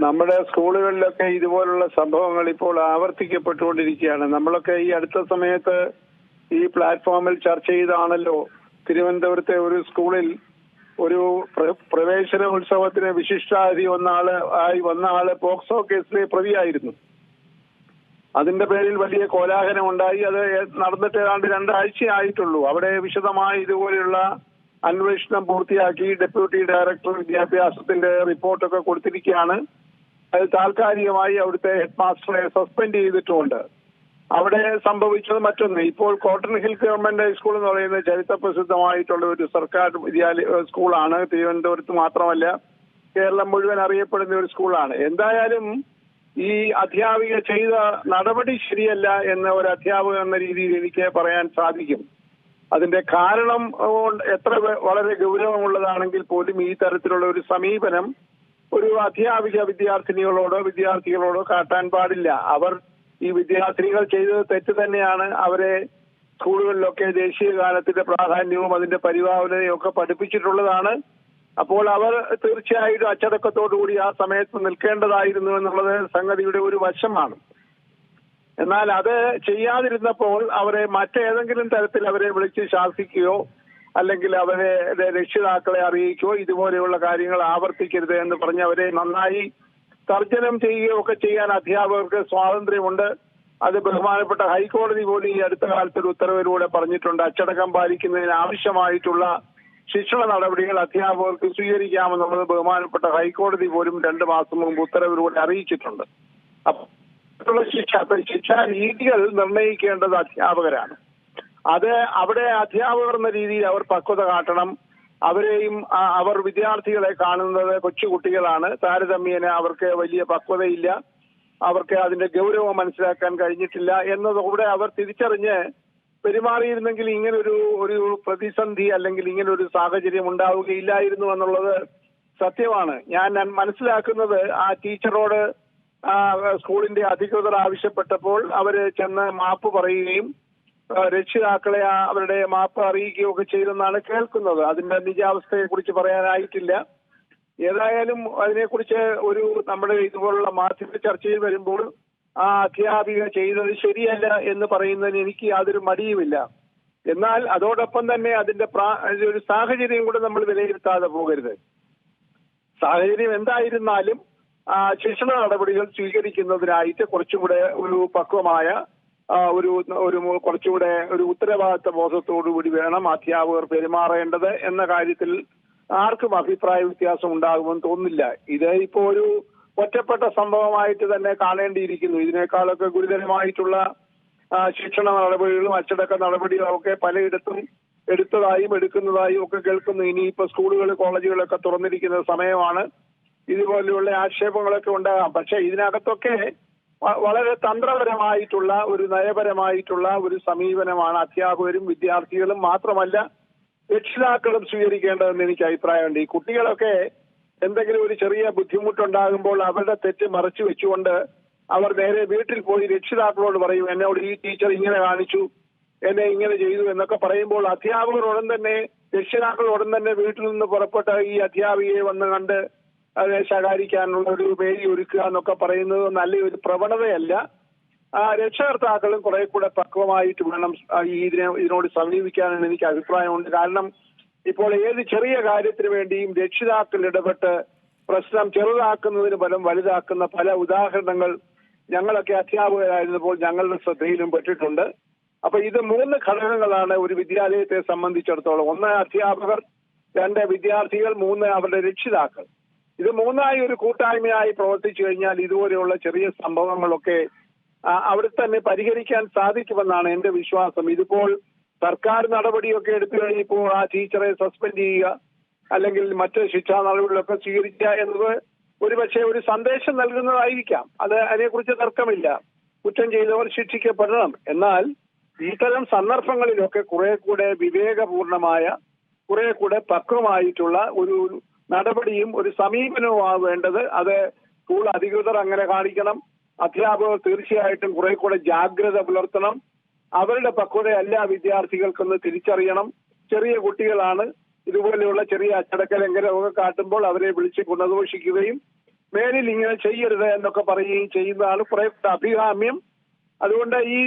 നമ്മുടെ സ്കൂളുകളിലൊക്കെ ഇതുപോലുള്ള സംഭവങ്ങൾ ഇപ്പോൾ ആവർത്തിക്കപ്പെട്ടുകൊണ്ടിരിക്കുകയാണ്. നമ്മളൊക്കെ ഈ അടുത്ത സമയത്ത് ഈ പ്ലാറ്റ്ഫോമിൽ ചർച്ച ചെയ്താണല്ലോ തിരുവനന്തപുരത്തെ ഒരു സ്കൂളിൽ ഒരു പ്രവേശന ഉത്സവത്തിന് വിശിഷ്ടാതിഥി വന്ന ആള് പോക്സോ കേസിലെ പ്രതിയായിരുന്നു. അതിന്റെ പേരിൽ വലിയ കോലാഹലം ഉണ്ടായി. അത് നടന്നിട്ട് ഏതാണ്ട് 2 ആഴ്ചയായിട്ടുള്ളൂ. അവിടെ വിശദമായി ഇതുപോലെയുള്ള അന്വേഷണം പൂർത്തിയാക്കി ഡെപ്യൂട്ടി ഡയറക്ടർ വിദ്യാഭ്യാസത്തിന്റെ റിപ്പോർട്ടൊക്കെ കൊടുത്തിരിക്കുകയാണ്. അത് താൽക്കാലികമായി അവിടുത്തെ ഹെഡ് മാസ്റ്ററെ സസ്പെൻഡ് ചെയ്തിട്ടുമുണ്ട്. അവിടെ സംഭവിച്ചത് മറ്റൊന്ന്. ഇപ്പോൾ കോട്ടൺ ഹിൽ ഗവൺമെന്റ് ഹൈസ്കൂൾ എന്ന് പറയുന്നത് ചരിത്ര പ്രസിദ്ധമായിട്ടുള്ള ഒരു സർക്കാർ സ്കൂളാണ്. തിരുവനന്തപുരത്ത് മാത്രമല്ല കേരളം മുഴുവൻ അറിയപ്പെടുന്ന ഒരു സ്കൂളാണ്. എന്തായാലും ഈ അധ്യാപിക ചെയ്ത നടപടി ശരിയല്ല എന്ന ഒരു അധ്യാപകൻ എന്ന രീതിയിൽ എനിക്ക് പറയാൻ സാധിക്കും. അതിന്റെ കാരണം വളരെ ഗൗരവമുള്ളതാണെങ്കിൽ പോലും ഈ തരത്തിലുള്ള ഒരു സമീപനം ഒരു അധ്യാപിക വിദ്യാർത്ഥികളോടോ കാട്ടാൻ പാടില്ല. അവർ ഈ വിദ്യാർത്ഥിനികൾ ചെയ്തത് തെറ്റ് തന്നെയാണ്. അവരെ സ്കൂളുകളിലൊക്കെ ദേശീയ ഗാനത്തിന്റെ പ്രാധാന്യവും അതിന്റെ പരിഭാവനയും ഒക്കെ പഠിപ്പിച്ചിട്ടുള്ളതാണ്. അപ്പോൾ അവർ തീർച്ചയായിട്ടും അച്ചടക്കത്തോടുകൂടി ആ സമയത്ത് നിൽക്കേണ്ടതായിരുന്നു എന്നുള്ളത് സംഗതിയുടെ ഒരു വശമാണ്. എന്നാൽ അത് ചെയ്യാതിരുന്നപ്പോൾ അവരെ മറ്റേതെങ്കിലും തരത്തിൽ അവരെ വിളിച്ച് ശാസിക്കുകയോ അല്ലെങ്കിൽ അവരെ രക്ഷിതാക്കളെ അറിയിക്കുകയോ ഇതുപോലെയുള്ള കാര്യങ്ങൾ ആവർത്തിക്കരുത് എന്ന് പറഞ്ഞ് അവരെ നന്നായി തർജ്ജനം ചെയ്യുകയോ ഒക്കെ ചെയ്യാൻ അധ്യാപകർക്ക് സ്വാതന്ത്ര്യമുണ്ട്. അത് ബഹുമാനപ്പെട്ട ഹൈക്കോടതി പോലും ഈ അടുത്ത കാലത്ത് ഒരു ഉത്തരവിലൂടെ പറഞ്ഞിട്ടുണ്ട്. അച്ചടക്കം പാലിക്കുന്നതിന് ആവശ്യമായിട്ടുള്ള ശിക്ഷണ നടപടികൾ അധ്യാപകർക്ക് സ്വീകരിക്കാമെന്നുള്ളത് ബഹുമാനപ്പെട്ട ഹൈക്കോടതി പോലും 2 മാസം മുമ്പ് ഉത്തരവിലൂടെ അറിയിച്ചിട്ടുണ്ട്. അപ്പോൾ ശിക്ഷാ രീതികൾ നിർണ്ണയിക്കേണ്ടത് അധ്യാപകരാണ്. അത് അവിടെ അധ്യാപകർ എന്ന രീതിയിൽ അവർ പക്വത കാട്ടണം. അവർ വിദ്യാർത്ഥികളെ കാണുന്നത് കൊച്ചുകുട്ടികളാണ്. താരതമ്യേന അവർക്ക് വലിയ പക്വതയില്ല. അവർക്ക് അതിന്റെ ഗൗരവം മനസ്സിലാക്കാൻ കഴിഞ്ഞിട്ടില്ല എന്നതോടെ അവർ തിരിച്ചറിഞ്ഞ് പെരുമാറിയിരുന്നെങ്കിൽ ഇങ്ങനൊരു പ്രതിസന്ധി അല്ലെങ്കിൽ ഇങ്ങനൊരു സാഹചര്യം ഉണ്ടാവുകയില്ലായിരുന്നു എന്നുള്ളത് സത്യമാണ്. ഞാൻ മനസ്സിലാക്കുന്നത് ആ ടീച്ചറോട് സ്കൂളിന്റെ അധികൃതർ ആവശ്യപ്പെട്ടപ്പോൾ അവര് ചെന്ന് മാപ്പ് പറയുകയും രക്ഷിതാക്കളെ അവരുടെ മാപ്പ് അറിയിക്കുകയും ഒക്കെ ചെയ്തെന്നാണ് കേൾക്കുന്നത്. അതിന്റെ നിജാവസ്ഥയെ കുറിച്ച് പറയാനായിട്ടില്ല. ഏതായാലും അതിനെക്കുറിച്ച് നമ്മുടെ ഇതുപോലുള്ള മാധ്യമ ചർച്ചയിൽ വരുമ്പോൾ ആ അധ്യാപിക ചെയ്തത് ശരിയല്ല എന്ന് പറയുന്നതിന് എനിക്ക് യാതൊരു മടിയുമില്ല. എന്നാൽ അതോടൊപ്പം തന്നെ അതിന്റെ ഒരു സാഹചര്യം കൂടെ നമ്മൾ വിലയിരുത്താതെ പോകരുത്. സാഹചര്യം എന്തായിരുന്നാലും ശിക്ഷണ നടപടികൾ സ്വീകരിക്കുന്നതിനായിട്ട് കുറച്ചുകൂടെ ഒരു പക്വമായ കുറച്ചുകൂടെ ഒരു ഉത്തരവാദിത്ത ബോധത്തോടുകൂടി വേണം അധ്യാപകർ പെരുമാറേണ്ടത് എന്ന കാര്യത്തിൽ ആർക്കും അഭിപ്രായ വ്യത്യാസം ഉണ്ടാകുമെന്ന് തോന്നുന്നില്ല. ഇത് ഇപ്പോൾ ഒരു ഒറ്റപ്പെട്ട സംഭവമായിട്ട് തന്നെ കാണേണ്ടിയിരിക്കുന്നു. ഇതിനേക്കാളൊക്കെ ഗുരുതരമായിട്ടുള്ള ശിക്ഷണ നടപടികളും അച്ചടക്ക നടപടികളും ഒക്കെ പലയിടത്തും എടുക്കുന്നതായും ഒക്കെ കേൾക്കുന്നു. ഇനിയിപ്പോ സ്കൂളുകൾ കോളേജുകളൊക്കെ തുറന്നിരിക്കുന്ന സമയമാണ്. ഇതുപോലെയുള്ള ആക്ഷേപങ്ങളൊക്കെ ഉണ്ടാകാം. പക്ഷെ ഇതിനകത്തൊക്കെ വളരെ തന്ത്രപരമായിട്ടുള്ള നയപരമായിട്ടുള്ള ഒരു സമീപനമാണ് അധ്യാപകരും വിദ്യാർത്ഥികളും മാത്രമല്ല രക്ഷിതാക്കളും സ്വീകരിക്കേണ്ടതെന്ന് എനിക്ക് അഭിപ്രായമുണ്ട്. ഈ കുട്ടികളൊക്കെ എന്തെങ്കിലും ഒരു ചെറിയ ബുദ്ധിമുട്ടുണ്ടാകുമ്പോൾ അവരുടെ തെറ്റ് മറച്ചു വെച്ചുകൊണ്ട് അവർ നേരെ വീട്ടിൽ പോയി രക്ഷിതാക്കളോട് പറയും, എന്നോട് ഈ ടീച്ചർ ഇങ്ങനെ കാണിച്ചു, എന്നെ ഇങ്ങനെ ചെയ്തു എന്നൊക്കെ പറയുമ്പോൾ രക്ഷിതാക്കളോടൻ തന്നെ വീട്ടിൽ നിന്ന് പുറപ്പെട്ട ഈ അധ്യാപികയെ വന്ന് കണ്ട് അതിനെ ശകാരിക്കാനുള്ള ഒരു വേദി ഒരുക്കുക എന്നൊക്കെ പറയുന്നത് നല്ലൊരു പ്രവണതയല്ല. രക്ഷകർത്താക്കളും കുറെ കൂടെ പക്വമായിട്ട് വേണം ഇതിനോട് സമീപിക്കാനെന്ന് എനിക്ക് അഭിപ്രായമുണ്ട്. കാരണം ഇപ്പോൾ ഏത് ചെറിയ കാര്യത്തിന് വേണ്ടിയും രക്ഷിതാക്കൾ ഇടപെട്ട് പ്രശ്നം ചെറുതാക്കുന്നതിന് പകരം വലുതാക്കുന്ന പല ഉദാഹരണങ്ങൾ ഞങ്ങളൊക്കെ അധ്യാപകരായിരുന്നപ്പോൾ ഞങ്ങളുടെ ശ്രദ്ധയിലും പെട്ടിട്ടുണ്ട്. അപ്പൊ ഇത് 3 ഘടകങ്ങളാണ് ഒരു വിദ്യാലയത്തെ സംബന്ധിച്ചിടത്തോളം. 1 അധ്യാപകർ, 2 വിദ്യാർത്ഥികൾ, 3 അവരുടെ രക്ഷിതാക്കൾ. ഇത് 3ആയി ഒരു കൂട്ടായ്മയായി പ്രവർത്തിച്ചു കഴിഞ്ഞാൽ ഇതുപോലെയുള്ള ചെറിയ സംഭവങ്ങളൊക്കെ അവിടെ തന്നെ പരിഹരിക്കാൻ സാധിക്കുമെന്നാണ് എന്റെ വിശ്വാസം. ഇതിപ്പോൾ സർക്കാർ നടപടിയൊക്കെ എടുത്തു കഴിഞ്ഞപ്പോൾ ആ ടീച്ചറെ സസ്പെൻഡ് ചെയ്യുക അല്ലെങ്കിൽ മറ്റ് ശിക്ഷാ നടപടികളൊക്കെ സ്വീകരിക്കുക എന്നത് ഒരുപക്ഷെ ഒരു സന്ദേശം നൽകുന്നതായിരിക്കാം. അതിനെക്കുറിച്ച് തർക്കമില്ല. കുറ്റം ചെയ്തവർ ശിക്ഷിക്കപ്പെടണം. എന്നാൽ ഇത്തരം സന്ദർഭങ്ങളിലൊക്കെ കുറെ കൂടെ വിവേകപൂർണമായ, കുറെ കൂടെ പക്വമായിട്ടുള്ള ഒരു നടപടിയും ഒരു സമീപനവുമാണ് വേണ്ടത്. അത് സ്കൂൾ അധികൃതർ അങ്ങനെ കാണിക്കണം. അധ്യാപകർ തീർച്ചയായിട്ടും കുറെ കൂടെ ജാഗ്രത പുലർത്തണം. അവരുടെ പക്വതയല്ല വിദ്യാർത്ഥികൾക്കൊന്ന് തിരിച്ചറിയണം. ചെറിയ കുട്ടികളാണ്. ഇതുപോലെയുള്ള ചെറിയ അച്ചടക്ക ലംഘനമൊക്കെ കാട്ടുമ്പോൾ അവരെ വിളിച്ച് ഗുണദോഷിക്കുകയും മേലിൽ ഇങ്ങനെ ചെയ്യരുത് എന്നൊക്കെ പറയുകയും ചെയ്യുന്നതാണ് കുറെ അഭികാമ്യം. അതുകൊണ്ട് ഈ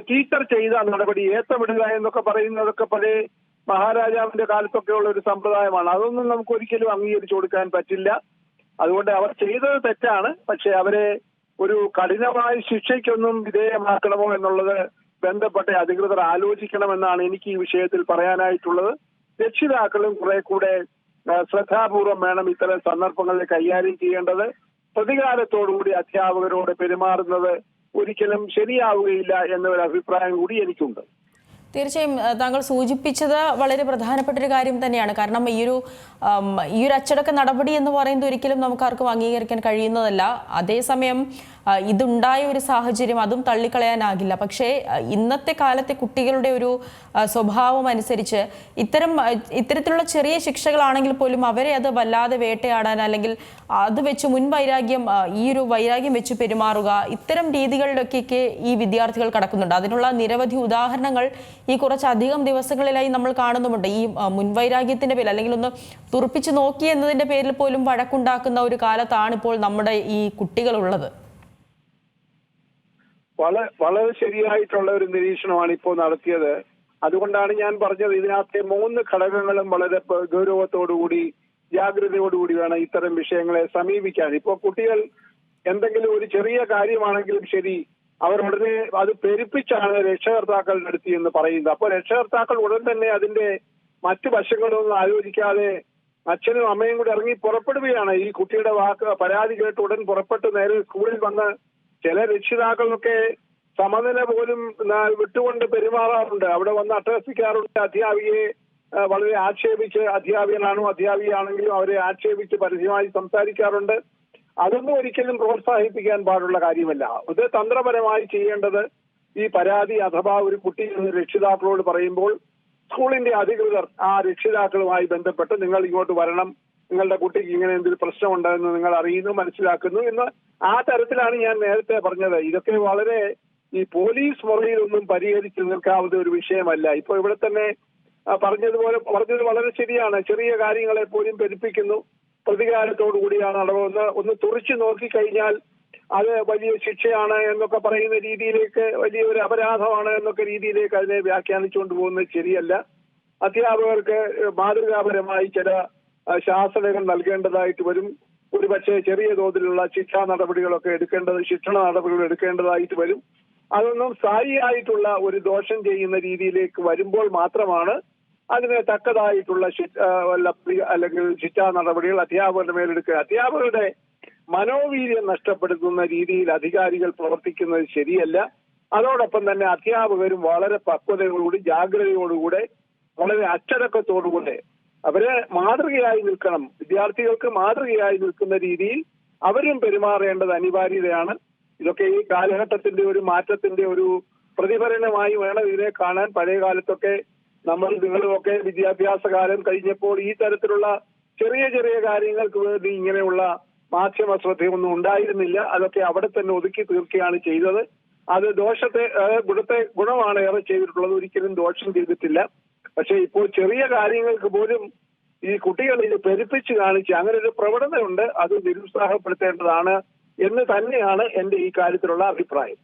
ടീച്ചർ ചെയ്ത നടപടി ഏത്തമിടുക എന്നൊക്കെ പറയുന്നതൊക്കെ പഴയ മഹാരാജാവിന്റെ കാലത്തൊക്കെ ഉള്ള ഒരു സമ്പ്രദായമാണ്. അതൊന്നും നമുക്ക് ഒരിക്കലും അംഗീകരിച്ചു കൊടുക്കാൻ പറ്റില്ല. അതുകൊണ്ട് അവർ ചെയ്തത് തെറ്റാണ്. പക്ഷെ അവരെ ഒരു കഠിനമായ ശിക്ഷയ്ക്കൊന്നും വിധേയമാക്കണമോ എന്നുള്ളത് ബന്ധപ്പെട്ട അധികൃതർ ആലോചിക്കണമെന്നാണ് എനിക്ക് ഈ വിഷയത്തിൽ പറയാനായിട്ടുള്ളത്. രക്ഷിതാക്കളും കുറെ കൂടെ ശ്രദ്ധാപൂർവം വേണം ഇത്തരം സന്ദർഭങ്ങളിൽ കൈകാര്യം ചെയ്യേണ്ടത്. പ്രതികാരത്തോടുകൂടി അധ്യാപകരോട് പെരുമാറുന്നത് ഒരിക്കലും ശരിയാവുകയില്ല എന്നൊരു അഭിപ്രായം കൂടി എനിക്കുണ്ട്. തീർച്ചയായും താങ്കൾ സൂചിപ്പിച്ചത് വളരെ പ്രധാനപ്പെട്ട ഒരു കാര്യം തന്നെയാണ്. കാരണം ഈ ഒരു അച്ചടക്ക നടപടി എന്ന് പറയുന്നത് ഒരിക്കലും നമുക്കാർക്കും അംഗീകരിക്കാൻ കഴിയുന്നതല്ല. അതേസമയം ഇതുണ്ടായ ഒരു സാഹചര്യം അതും തള്ളിക്കളയാനാകില്ല. പക്ഷേ ഇന്നത്തെ കാലത്തെ കുട്ടികളുടെ ഒരു സ്വഭാവം അനുസരിച്ച് ഇത്തരത്തിലുള്ള ചെറിയ ശിക്ഷകളാണെങ്കിൽ പോലും അവരെ അത് വല്ലാതെ വേട്ടയാടാൻ അല്ലെങ്കിൽ അത് വെച്ച് ഈ ഒരു വൈരാഗ്യം വെച്ച് പെരുമാറുക, ഇത്തരം രീതികളിലൊക്കെ ഈ വിദ്യാർത്ഥികൾ കടക്കുന്നുണ്ട്. അതിനുള്ള നിരവധി ഉദാഹരണങ്ങൾ ഈ കുറച്ചധികം ദിവസങ്ങളിലായി നമ്മൾ കാണുന്നുമുണ്ട്. ഈ മുൻവൈരാഗ്യത്തിന്റെ പേരിൽ അല്ലെങ്കിൽ ഒന്ന് തുറപ്പിച്ചു നോക്കി എന്നതിന്റെ പേരിൽ പോലും വഴക്കുണ്ടാക്കുന്ന ഒരു കാലത്താണ് ഇപ്പോൾ നമ്മുടെ ഈ കുട്ടികളുള്ളത്. വളരെ ശരിയായിട്ടുള്ള ഒരു നിരീക്ഷണമാണ് ഇപ്പോൾ നടത്തിയത്. അതുകൊണ്ടാണ് ഞാൻ പറഞ്ഞത് ഇതിനകത്തെ 3 ഘടകങ്ങളും വളരെ ഗൗരവത്തോടുകൂടി ജാഗ്രതയോടുകൂടി വേണം ഇത്തരം വിഷയങ്ങളെ സമീപിക്കാൻ. ഇപ്പോൾ കുട്ടികൾ എന്തെങ്കിലും ഒരു ചെറിയ കാര്യമാണെങ്കിലും ശരി, അവർ ഉടനെ അത് പെരുപ്പിച്ചാണ് രക്ഷകർത്താക്കളുടെ അടുത്ത് എന്ന് പറയുന്നത്. അപ്പോൾ രക്ഷകർത്താക്കൾ ഉടൻ തന്നെ അതിന്റെ മറ്റു വശങ്ങളൊന്നും ആലോചിക്കാതെ അച്ഛനും അമ്മയും കൂടി ഇറങ്ങി പുറപ്പെടുകയാണ്. ഈ കുട്ടിയുടെ പരാതി കേട്ട് ഉടൻ പുറപ്പെട്ട് നേരെ സ്കൂളിൽ വന്ന് ചില രക്ഷിതാക്കളൊക്കെ സമനില പോലും വിട്ടുകൊണ്ട് പെരുമാറാറുണ്ട്. അവിടെ വന്ന് അട്ടഹസിക്കാറുണ്ട്. അധ്യാപികയെ വളരെ ആക്ഷേപിച്ച്, അധ്യാപികനാണോ അധ്യാപികയാണെങ്കിലും അവരെ ആക്ഷേപിച്ച് പരസ്യമായി സംസാരിക്കാറുണ്ട്. അതൊന്നും ഒരിക്കലും പ്രോത്സാഹിപ്പിക്കാൻ പാടുള്ള കാര്യമല്ല. ഇത് തന്ത്രപരമായി ചെയ്യേണ്ടത് ഈ പരാതി അഥവാ ഒരു കുട്ടി രക്ഷിതാക്കളോട് പറയുമ്പോൾ സ്കൂളിന്റെ അധികൃതർ ആ രക്ഷിതാക്കളുമായി ബന്ധപ്പെട്ട് നിങ്ങൾ ഇങ്ങോട്ട് വരണം, നിങ്ങളുടെ കുട്ടിക്ക് ഇങ്ങനെ എന്തൊരു പ്രശ്നമുണ്ടെന്ന് നിങ്ങൾ അറിയുന്നു, മനസ്സിലാക്കുന്നു എന്ന് ആ തരത്തിലാണ് ഞാൻ നേരത്തെ പറഞ്ഞത്. ഇതൊക്കെ വളരെ ഈ പോലീസ് മുറയിലൊന്നും പരിഹരിച്ചു നിൽക്കാവുന്ന ഒരു വിഷയമല്ല. ഇപ്പൊ ഇവിടെ തന്നെ പറഞ്ഞത് വളരെ ശരിയാണ്. ചെറിയ കാര്യങ്ങളെ പോലും പെരുപ്പിക്കുന്നു, പ്രതികാരത്തോടു കൂടിയാണ് അടവെന്ന് ഒന്ന് തുറച്ചു നോക്കിക്കഴിഞ്ഞാൽ അത് വലിയ ശിക്ഷയാണ് എന്നൊക്കെ പറയുന്ന രീതിയിലേക്ക്, വലിയൊരു അപരാധമാണ് എന്നൊക്കെ രീതിയിലേക്ക് അതിനെ വ്യാഖ്യാനിച്ചുകൊണ്ട് പോകുന്നത് ശരിയല്ല. അധ്യാപകർക്ക് മാതൃകാപരമായി ചില ശാസനകൾ നൽകേണ്ടതായിട്ട് വരും. ഒരുപക്ഷെ ചെറിയ തോതിലുള്ള ശിക്ഷാ നടപടികളൊക്കെ ശിക്ഷണ നടപടികൾ എടുക്കേണ്ടതായിട്ട് വരും. അതൊന്നും സ്ഥായിയായിട്ടുള്ള ഒരു ദോഷം ചെയ്യുന്ന രീതിയിലേക്ക് വരുമ്പോൾ മാത്രമാണ് അതിന് തക്കതായിട്ടുള്ള അല്ലെങ്കിൽ ശിക്ഷാ നടപടികൾ അധ്യാപകരുടെ മേലെടുക്കുക. അധ്യാപകരുടെ മനോവീര്യം നഷ്ടപ്പെടുത്തുന്ന രീതിയിൽ അധികാരികൾ പ്രവർത്തിക്കുന്നത് ശരിയല്ല. അതോടൊപ്പം തന്നെ അധ്യാപകരും വളരെ പക്വതയോടുകൂടി ജാഗ്രതയോടുകൂടെ വളരെ അച്ചടക്കത്തോടുകൂടെ അവര് മാതൃകയായി നിൽക്കണം. വിദ്യാർത്ഥികൾക്ക് മാതൃകയായി നിൽക്കുന്ന രീതിയിൽ അവരും പെരുമാറേണ്ടത് അനിവാര്യതയാണ്. ഇതൊക്കെ ഈ കാലഘട്ടത്തിന്റെ ഒരു മാറ്റത്തിന്റെ ഒരു പ്രതിഫലനമായി വേണം ഇതിനെ കാണാൻ. പഴയ കാലത്തൊക്കെ നിങ്ങളുമൊക്കെ വിദ്യാഭ്യാസ കാലം കഴിഞ്ഞപ്പോൾ ഈ തരത്തിലുള്ള ചെറിയ ചെറിയ കാര്യങ്ങൾക്ക് വേണ്ടി ഇങ്ങനെയുള്ള മാധ്യമ ശ്രദ്ധയൊന്നും ഉണ്ടായിരുന്നില്ല. അതൊക്കെ അവിടെ തന്നെ ഒതുക്കി തീർക്കുകയാണ് ചെയ്തത്. അത് ഗുണമാണ് ഏറെ ചെയ്തിട്ടുള്ളത്, ഒരിക്കലും ദോഷം ചെയ്തിട്ടില്ല. പക്ഷെ ഇപ്പോൾ ചെറിയ കാര്യങ്ങൾക്ക് പോലും ഈ കുട്ടികൾ ഇത് പെരുപ്പിച്ച് കാണിച്ച് അങ്ങനെ ഒരു പ്രവണതയുണ്ട്. അത് നിരുത്സാഹപ്പെടുത്തേണ്ടതാണ് എന്ന് തന്നെയാണ് എന്റെ ഈ കാര്യത്തിലുള്ള അഭിപ്രായം.